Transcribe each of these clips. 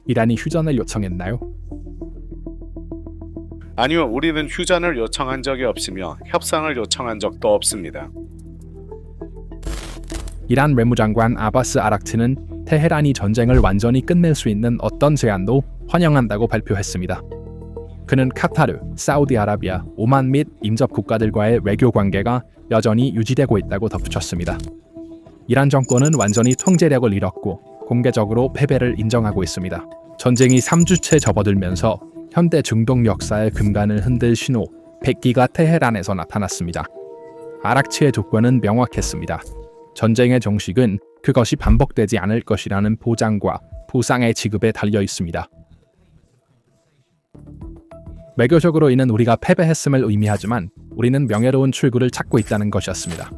이란이 휴전을 요청했나요? 아니요, 우리는 휴전을 요청한 적이 없으며 협상을 요청한 적도 없습니다. 이란 외무장관 아바스 아락치는 테헤란이 전쟁을 완전히 끝낼 수 있는 어떤 제안도 환영한다고 발표했습니다. 그는 카타르, 사우디아라비아, 오만 및 인접 국가들과의 외교 관계가 여전히 유지되고 있다고 덧붙였습니다. 이란 정권은 완전히 통제력을 잃었고 공개적으로 패배를 인정하고 있습니다. 전쟁이 3주째 접어들면서 현대 중동 역사의 근간을 흔들 신호 100기가 테헤란에서 나타났습니다. 아락치의 조건은 명확했습니다. 전쟁의 종식은 그것이 반복되지 않을 것이라는 보장과 보상의 지급에 달려 있습니다. 외교적으로 이는 우리가 패배했음을 의미하지만 우리는 명예로운 출구를 찾고 있다는 것이었습니다.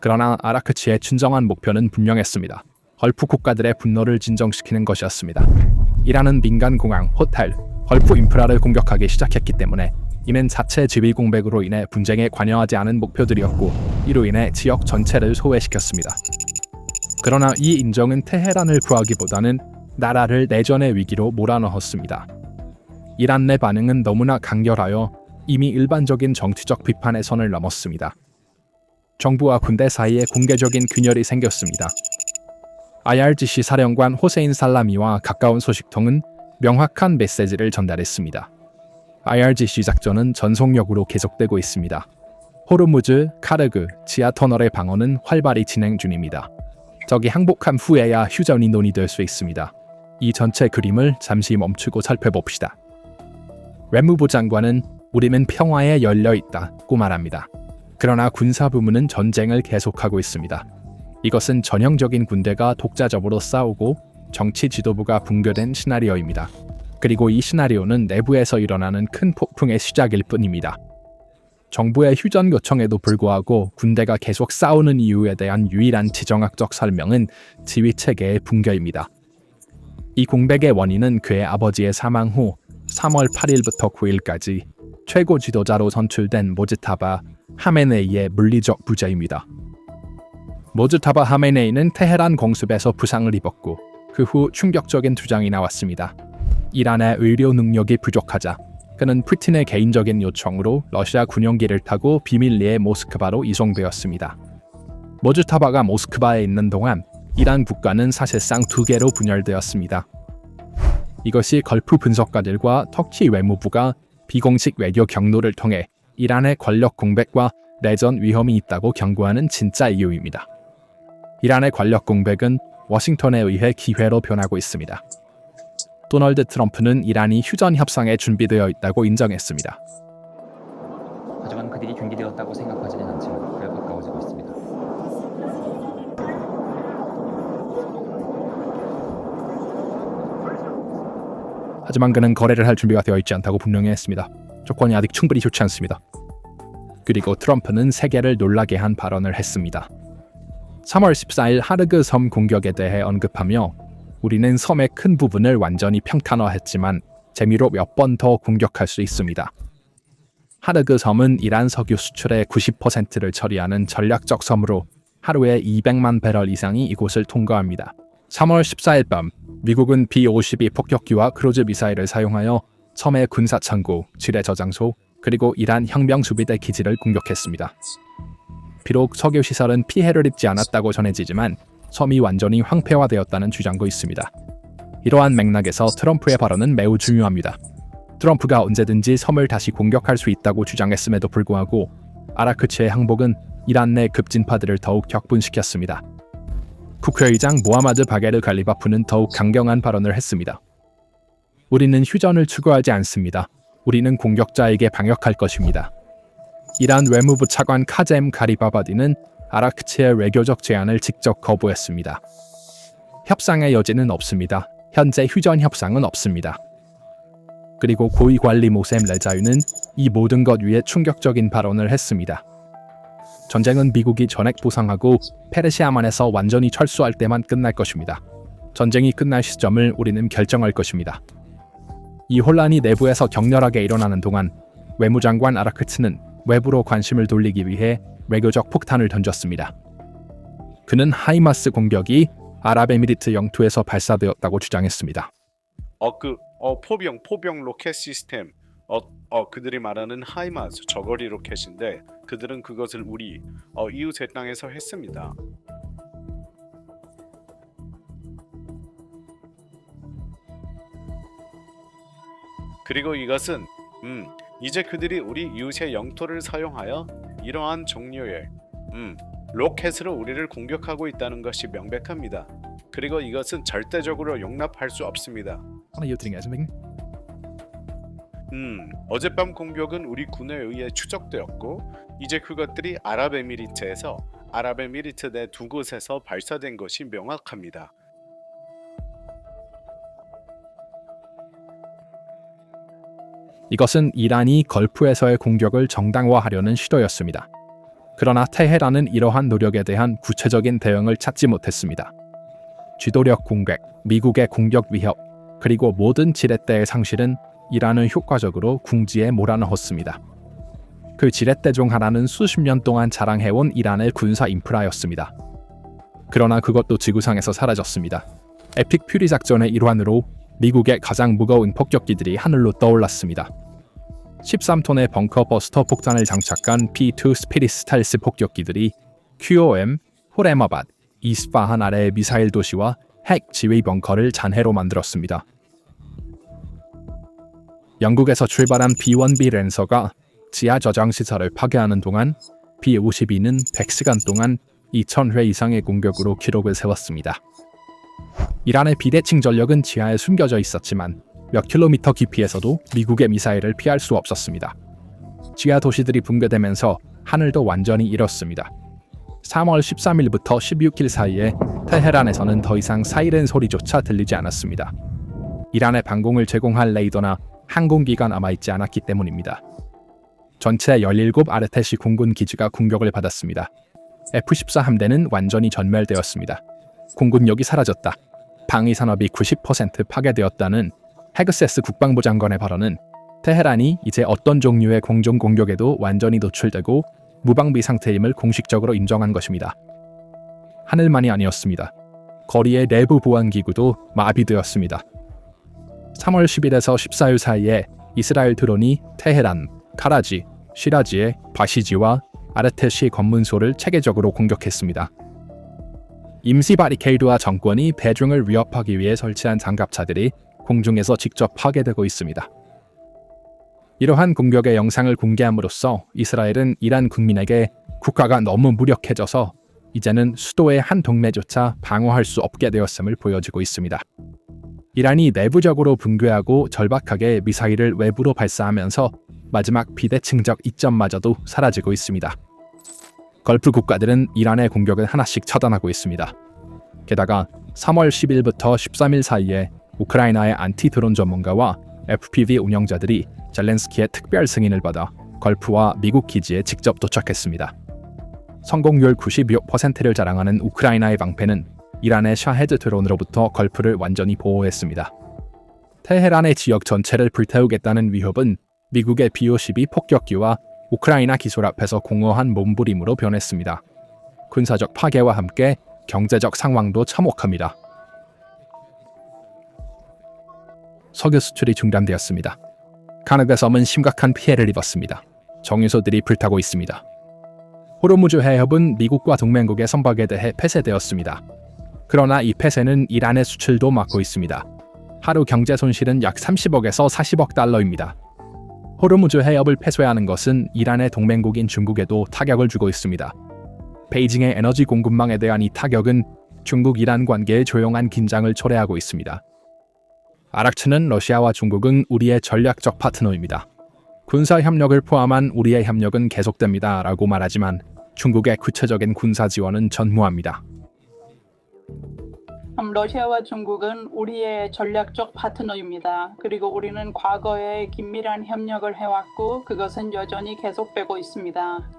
그러나 아라크치의 진정한 목표는 분명했습니다. 걸프 국가들의 분노를 진정시키는 것이었습니다. 이란은 민간 공항, 호텔, 걸프 인프라를 공격하기 시작했기 때문에 이는 자체 지휘 공백으로 인해 분쟁에 관여하지 않은 목표들이었고 이로 인해 지역 전체를 소외시켰습니다. 그러나 이 인정은 테헤란을 구하기보다는 나라를 내전의 위기로 몰아넣었습니다. 이란 내 반응은 너무나 강렬하여 이미 일반적인 정치적 비판의 선을 넘었습니다. 정부와 군대 사이에 공개적인 균열이 생겼습니다. IRGC 사령관 호세인 살라미와 가까운 소식통은 명확한 메시지를 전달했습니다. IRGC 작전은 전속력으로 계속되고 있습니다. 호르무즈, 카르그, 지하 터널의 방어는 활발히 진행 중입니다. 적이 항복한 후에야 휴전이 논의될 수 있습니다. 이 전체 그림을 잠시 멈추고 살펴봅시다. 외무부 장관은 우리는 평화에 열려있다고 말합니다. 그러나 군사부문은 전쟁을 계속하고 있습니다. 이것은 전형적인 군대가 독자적으로 싸우고 정치 지도부가 붕괴된 시나리오입니다. 그리고 이 시나리오는 내부에서 일어나는 큰 폭풍의 시작일 뿐입니다. 정부의 휴전 요청에도 불구하고 군대가 계속 싸우는 이유에 대한 유일한 지정학적 설명은 지휘체계의 붕괴입니다. 이 공백의 원인은 그의 아버지의 사망 후 3월 8일부터 9일까지 최고 지도자로 선출된 모즈타바 하메네이의 물리적 부재입니다. 모즈타바 하메네이는 테헤란 공습에서 부상을 입었고 그 후 충격적인 주장이 나왔습니다. 이란의 의료 능력이 부족하자 그는 푸틴의 개인적인 요청으로 러시아 군용기를 타고 비밀리에 모스크바로 이송되었습니다. 모즈타바가 모스크바에 있는 동안 이란 국가는 사실상 두 개로 분열되었습니다. 이것이 걸프 분석가들과 터키 외무부가 비공식 외교 경로를 통해 이란의 권력 공백과 내전 위험이 있다고 경고하는 진짜 이유입니다. 이란의 권력 공백은 워싱턴에 의해 기회로 변하고 있습니다. 도널드 트럼프는 이란이 휴전 협상에 준비되어 있다고 인정했습니다. 하지만 그들이 준비되었다고 생각하지는 않지만 그에 가까워지고 있습니다. 하지만 그는 거래를 할 준비가 되어 있지 않다고 분명히 했습니다. 조건이 아직 충분히 좋지 않습니다. 그리고 트럼프는 세계를 놀라게 한 발언을 했습니다. 3월 14일 하르그 섬 공격에 대해 언급하며 우리는 섬의 큰 부분을 완전히 평탄화했지만 재미로 몇 번 더 공격할 수 있습니다. 하르그 섬은 이란 석유 수출의 90%를 처리하는 전략적 섬으로 하루에 200만 배럴 이상이 이곳을 통과합니다. 3월 14일 밤 미국은 B-52 폭격기와 크루즈 미사일을 사용하여 섬의 군사창고, 지뢰 저장소, 그리고 이란 혁명수비대 기지를 공격했습니다. 비록 석유 시설은 피해를 입지 않았다고 전해지지만 섬이 완전히 황폐화되었다는 주장도 있습니다. 이러한 맥락에서 트럼프의 발언은 매우 중요합니다. 트럼프가 언제든지 섬을 다시 공격할 수 있다고 주장했음에도 불구하고 아라크치의 항복은 이란 내 급진파들을 더욱 격분시켰습니다. 국회의장 모하마드 바게르 갈리바프는 더욱 강경한 발언을 했습니다. 우리는 휴전을 추구하지 않습니다. 우리는 공격자에게 방역할 것입니다. 이란 외무부 차관 카젬 가리바바디는 아라크치의 외교적 제안을 직접 거부했습니다. 협상의 여지는 없습니다. 현재 휴전 협상은 없습니다. 그리고 고위 관리 모셈 레자유는 이 모든 것 위에 충격적인 발언을 했습니다. 전쟁은 미국이 전액 보상하고 페르시아만에서 완전히 철수할 때만 끝날 것입니다. 전쟁이 끝날 시점을 우리는 결정할 것입니다. 이 혼란이 내부에서 격렬하게 일어나는 동안 외무장관 아라크치는 외부로 관심을 돌리기 위해 외교적 폭탄을 던졌습니다. 그는 하이마스 공격이 아랍에미리트 영토에서 발사되었다고 주장했습니다. 포병 로켓 시스템 그들이 말하는 하이마스 저거리 로켓인데 그들은 그것을 우리 이웃의 땅에서 했습니다. 그리고 이것은 이제 그들이 우리 이웃의 영토를 사용하여 이러한 종류의 로켓으로 우리를 공격하고 있다는 것이 명백합니다. 그리고 이것은 절대적으로 용납할 수 없습니다. 어젯밤 공격은 우리 군에 의해 추적되었고 이제 그것들이 아랍에미리트 내 두 곳에서 발사된 것이 명확합니다. 이것은 이란이 걸프에서의 공격을 정당화하려는 시도였습니다. 그러나 테헤란은 이러한 노력에 대한 구체적인 대응을 찾지 못했습니다. 지도력 공백, 미국의 공격 위협, 그리고 모든 지렛대의 상실은 이란을 효과적으로 궁지에 몰아넣었습니다. 그 지렛대 중 하나는 수십 년 동안 자랑해온 이란의 군사 인프라였습니다. 그러나 그것도 지구상에서 사라졌습니다. 에픽 퓨리 작전의 일환으로 미국의 가장 무거운 폭격기들이 하늘로 떠올랐습니다. 13톤의 벙커 버스터 폭탄을 장착한 P-2 스피릿 스텔스 폭격기들이 QOM, 호레마바드, 이스파한 아래의 미사일 도시와 핵 지휘 벙커를 잔해로 만들었습니다. 영국에서 출발한 B-1B 랜서가 지하 저장 시설을 파괴하는 동안 B-52는 100시간 동안 2,000회 이상의 공격으로 기록을 세웠습니다. 이란의 비대칭 전력은 지하에 숨겨져 있었지만 몇 킬로미터 깊이에서도 미국의 미사일을 피할 수 없었습니다. 지하 도시들이 붕괴되면서 하늘도 완전히 잃었습니다. 3월 13일부터 16일 사이에 테헤란에서는 더 이상 사이렌 소리조차 들리지 않았습니다. 이란의 방공을 제공할 레이더나 항공기가 남아있지 않았기 때문입니다. 전체 17 아르테시 공군 기지가 공격을 받았습니다. F-14 함대는 완전히 전멸되었습니다. 공군력이 사라졌다. 방위산업이 90% 파괴되었다는 헤그세스 국방부 장관의 발언은 테헤란이 이제 어떤 종류의 공중 공격에도 완전히 노출되고 무방비 상태임을 공식적으로 인정한 것입니다. 하늘만이 아니었습니다. 거리의 내부 보안기구도 마비되었습니다. 3월 10일에서 14일 사이에 이스라엘 드론이 테헤란, 카라지, 시라지의 바시지와 아르테시 검문소를 체계적으로 공격했습니다. 임시 바리케이드와 정권이 배중을 위협하기 위해 설치한 장갑차들이 공중에서 직접 파괴되고 있습니다. 이러한 공격의 영상을 공개함으로써 이스라엘은 이란 국민에게 국가가 너무 무력해져서 이제는 수도의 한 동네조차 방어할 수 없게 되었음을 보여주고 있습니다. 이란이 내부적으로 붕괴하고 절박하게 미사일을 외부로 발사하면서 마지막 비대칭적 이점마저도 사라지고 있습니다. 걸프 국가들은 이란의 공격을 하나씩 처단하고 있습니다. 게다가 3월 10일부터 13일 사이에 우크라이나의 안티-드론 전문가와 FPV 운영자들이 젤렌스키의 특별 승인을 받아 걸프와 미국 기지에 직접 도착했습니다. 성공률 96%를 자랑하는 우크라이나의 방패는 이란의 샤헤드 드론으로부터 걸프를 완전히 보호했습니다. 테헤란의 지역 전체를 불태우겠다는 위협은 미국의 B-52 폭격기와 우크라이나 기술 앞에서 공허한 몸부림으로 변했습니다. 군사적 파괴와 함께 경제적 상황도 참혹합니다. 석유 수출이 중단되었습니다. 카나다 섬은 심각한 피해를 입었습니다. 정유소들이 불타고 있습니다. 호르무즈 해협은 미국과 동맹국의 선박에 대해 폐쇄되었습니다. 그러나 이 폐쇄는 이란의 수출도 막고 있습니다. 하루 경제 손실은 약 30억에서 40억 달러입니다. 호르무즈 해협을 폐쇄하는 것은 이란의 동맹국인 중국에도 타격을 주고 있습니다. 베이징의 에너지 공급망에 대한 이 타격은 중국-이란 관계의 조용한 긴장을 초래하고 있습니다. 아랍츠는 러시아와 중국은 우리의 전략적 파트너입니다. 군사 협력을 포함한 우리의 협력은 계속됩니다. 라고 말하지만 중국의 구체적인 군사 지원은 전무합니다. 러시아와 중국은 우리의 전략적 파트너입니다. 그리고 우리는 과거에 긴밀한 협력을 해왔고 그것은 여전히 계속되고 있습니다.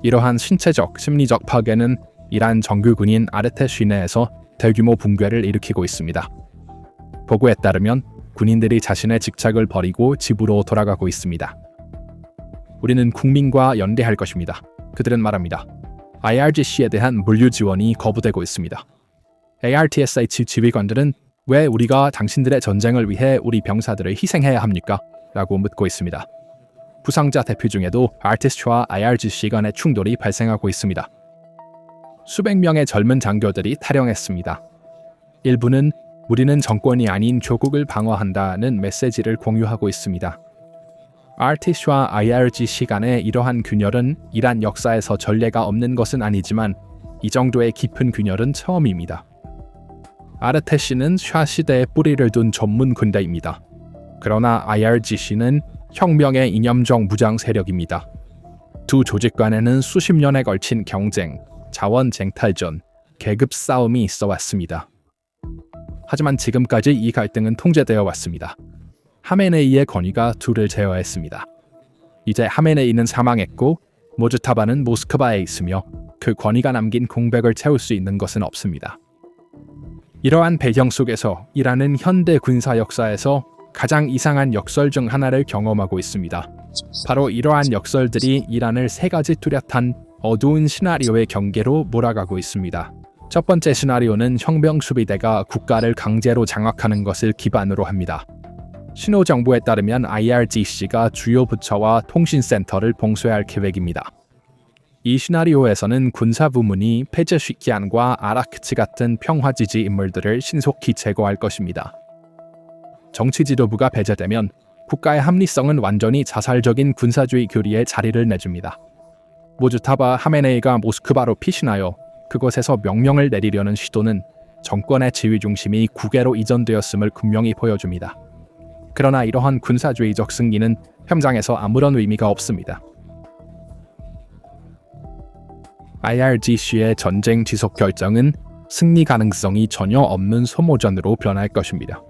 이러한 신체적, 심리적 파괴는 이란 정규군인 아르테시 내에서 대규모 붕괴를 일으키고 있습니다. 보고에 따르면 군인들이 자신의 직책을 버리고 집으로 돌아가고 있습니다. 우리는 국민과 연대할 것입니다. 그들은 말합니다. IRGC에 대한 물류 지원이 거부되고 있습니다. ARTSH 지휘관들은 왜 우리가 당신들의 전쟁을 위해 우리 병사들을 희생해야 합니까? 라고 묻고 있습니다. 부상자 대피 중에도 아티스트와 IRGC 간의 충돌이 발생하고 있습니다. 수백 명의 젊은 장교들이 탈영했습니다. 일부는 우리는 정권이 아닌 조국을 방어한다는 메시지를 공유하고 있습니다. 아티스트와 IRGC 간의 이러한 균열은 이란 역사에서 전례가 없는 것은 아니지만 이 정도의 깊은 균열은 처음입니다. 아르테시는 샤 시대에 뿌리를 둔 전문 군대입니다. 그러나 IRGC는 혁명의 이념적 무장 세력입니다. 두 조직 간에는 수십 년에 걸친 경쟁, 자원 쟁탈전, 계급 싸움이 있어 왔습니다. 하지만 지금까지 이 갈등은 통제되어 왔습니다. 하메네이의 권위가 둘을 제어했습니다. 이제 하메네이는 사망했고 모즈타바는 모스크바에 있으며 그 권위가 남긴 공백을 채울 수 있는 것은 없습니다. 이러한 배경 속에서 이란은 현대 군사 역사에서 가장 이상한 역설 중 하나를 경험하고 있습니다. 바로 이러한 역설들이 이란을 세 가지 뚜렷한 어두운 시나리오의 경계로 몰아가고 있습니다. 첫 번째 시나리오는 혁명수비대가 국가를 강제로 장악하는 것을 기반으로 합니다. 신호정보에 따르면 IRGC가 주요 부처와 통신센터를 봉쇄할 계획입니다. 이 시나리오에서는 군사부문이 페제쉬키안과 아라크치 같은 평화지지 인물들을 신속히 제거할 것입니다. 정치 지도부가 배제되면 국가의 합리성은 완전히 자살적인 군사주의 교리에 자리를 내줍니다. 모즈타바 하메네이가 모스크바로 피신하여 그곳에서 명령을 내리려는 시도는 정권의 지휘 중심이 국외로 이전되었음을 분명히 보여줍니다. 그러나 이러한 군사주의적 승리는 현장에서 아무런 의미가 없습니다. IRGC의 전쟁 지속 결정은 승리 가능성이 전혀 없는 소모전으로 변할 것입니다.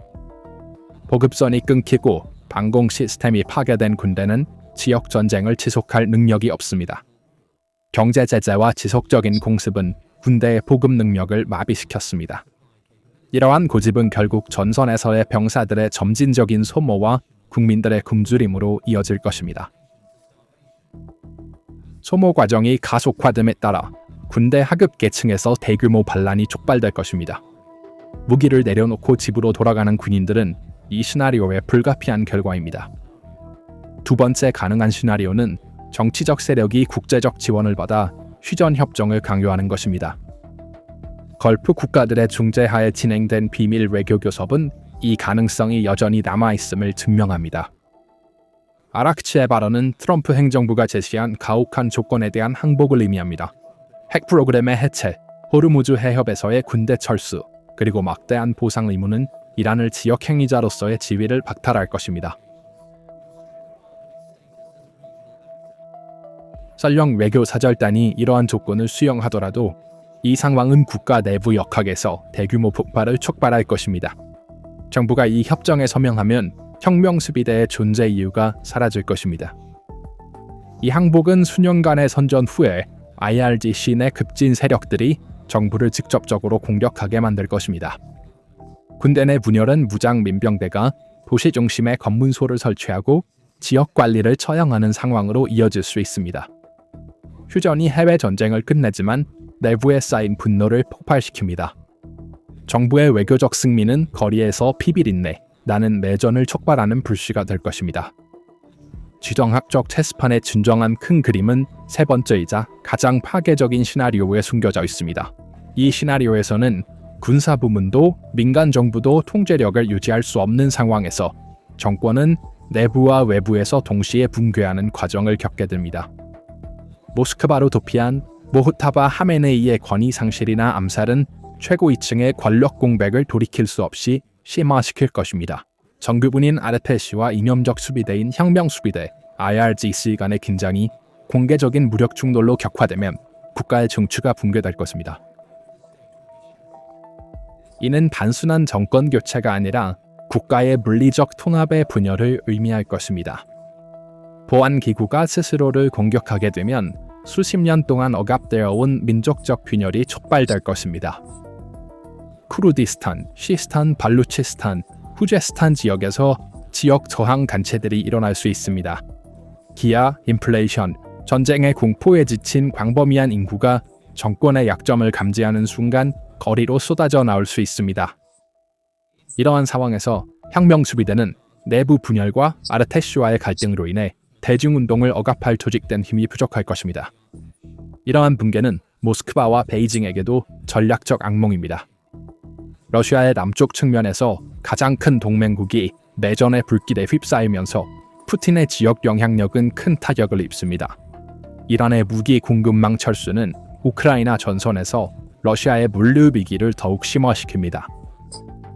보급선이 끊기고 방공 시스템이 파괴된 군대는 지역 전쟁을 지속할 능력이 없습니다. 경제 제재와 지속적인 공습은 군대의 보급 능력을 마비시켰습니다. 이러한 고집은 결국 전선에서의 병사들의 점진적인 소모와 국민들의 굶주림으로 이어질 것입니다. 소모 과정이 가속화됨에 따라 군대 하급 계층에서 대규모 반란이 촉발될 것입니다. 무기를 내려놓고 집으로 돌아가는 군인들은 이 시나리오의 불가피한 결과입니다. 두 번째 가능한 시나리오는 정치적 세력이 국제적 지원을 받아 휴전 협정을 강요하는 것입니다. 걸프 국가들의 중재하에 진행된 비밀 외교 교섭은 이 가능성이 여전히 남아있음을 증명합니다. 아라크치의 발언은 트럼프 행정부가 제시한 가혹한 조건에 대한 항복을 의미합니다. 핵 프로그램의 해체, 호르무즈 해협에서의 군대 철수, 그리고 막대한 보상 의무는 이란을 지역 행위자로서의 지위를 박탈할 것입니다. 설령 외교 사절단이 이러한 조건을 수용하더라도 이 상황은 국가 내부 역학에서 대규모 폭발을 촉발할 것입니다. 정부가 이 협정에 서명하면 혁명수비대의 존재 이유가 사라질 것입니다. 이 항복은 수년간의 선전 후에 IRGC 내 급진 세력들이 정부를 직접적으로 공격하게 만들 것입니다. 군대 내 분열은 무장 민병대가 도시 중심에 검문소를 설치하고 지역 관리를 처형하는 상황으로 이어질 수 있습니다. 휴전이 해외 전쟁을 끝내지만 내부에 쌓인 분노를 폭발시킵니다. 정부의 외교적 승리는 거리에서 피비린내, 나는 내전을 촉발하는 불씨가 될 것입니다. 지정학적 체스판의 진정한 큰 그림은 세 번째이자 가장 파괴적인 시나리오에 숨겨져 있습니다. 이 시나리오에서는 군사 부문도 민간 정부도 통제력을 유지할 수 없는 상황에서 정권은 내부와 외부에서 동시에 붕괴하는 과정을 겪게 됩니다. 모스크바로 도피한 모흐타바 하메네이의 권위 상실이나 암살은 최고 2층의 권력 공백을 돌이킬 수 없이 심화시킬 것입니다. 정규군인 아르테시와 이념적 수비대인 혁명수비대 IRGC 간의 긴장이 공개적인 무력 충돌로 격화되면 국가의 정치가 붕괴될 것입니다. 이는 단순한 정권 교체가 아니라 국가의 물리적 통합의 분열을 의미할 것입니다. 보안기구가 스스로를 공격하게 되면 수십 년 동안 억압되어 온 민족적 균열이 촉발될 것입니다. 쿠르디스탄, 시스탄, 발루치스탄, 후제스탄 지역에서 지역 저항 단체들이 일어날 수 있습니다. 기아, 인플레이션, 전쟁의 공포에 지친 광범위한 인구가 정권의 약점을 감지하는 순간 거리로 쏟아져 나올 수 있습니다. 이러한 상황에서 혁명 수비대는 내부 분열과 아르테슈와의 갈등으로 인해 대중운동을 억압할 조직된 힘이 부족할 것입니다. 이러한 붕괴는 모스크바와 베이징에게도 전략적 악몽입니다. 러시아의 남쪽 측면에서 가장 큰 동맹국이 내전의 불길에 휩싸이면서 푸틴의 지역 영향력은 큰 타격을 입습니다. 이란의 무기 공급망 철수는 우크라이나 전선에서 러시아의 물류 위기를 더욱 심화시킵니다.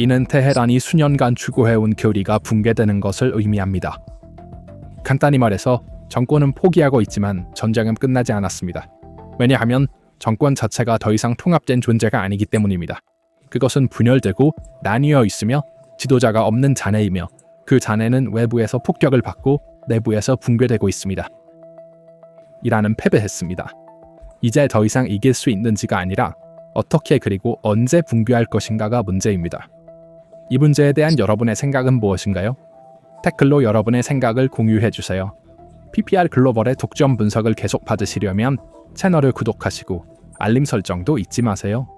이는 테헤란이 수년간 추구해온 교리가 붕괴되는 것을 의미합니다. 간단히 말해서 정권은 포기하고 있지만 전쟁은 끝나지 않았습니다. 왜냐하면 정권 자체가 더 이상 통합된 존재가 아니기 때문입니다. 그것은 분열되고 나뉘어 있으며 지도자가 없는 잔해이며 그 잔해는 외부에서 폭격을 받고 내부에서 붕괴되고 있습니다. 이란은 패배했습니다. 이제 더 이상 이길 수 있는지가 아니라 어떻게 그리고 언제 붕괴할 것인가가 문제입니다. 이 문제에 대한 여러분의 생각은 무엇인가요? 댓글로 여러분의 생각을 공유해주세요. PPR 글로벌의 독점 분석을 계속 받으시려면 채널을 구독하시고 알림 설정도 잊지 마세요.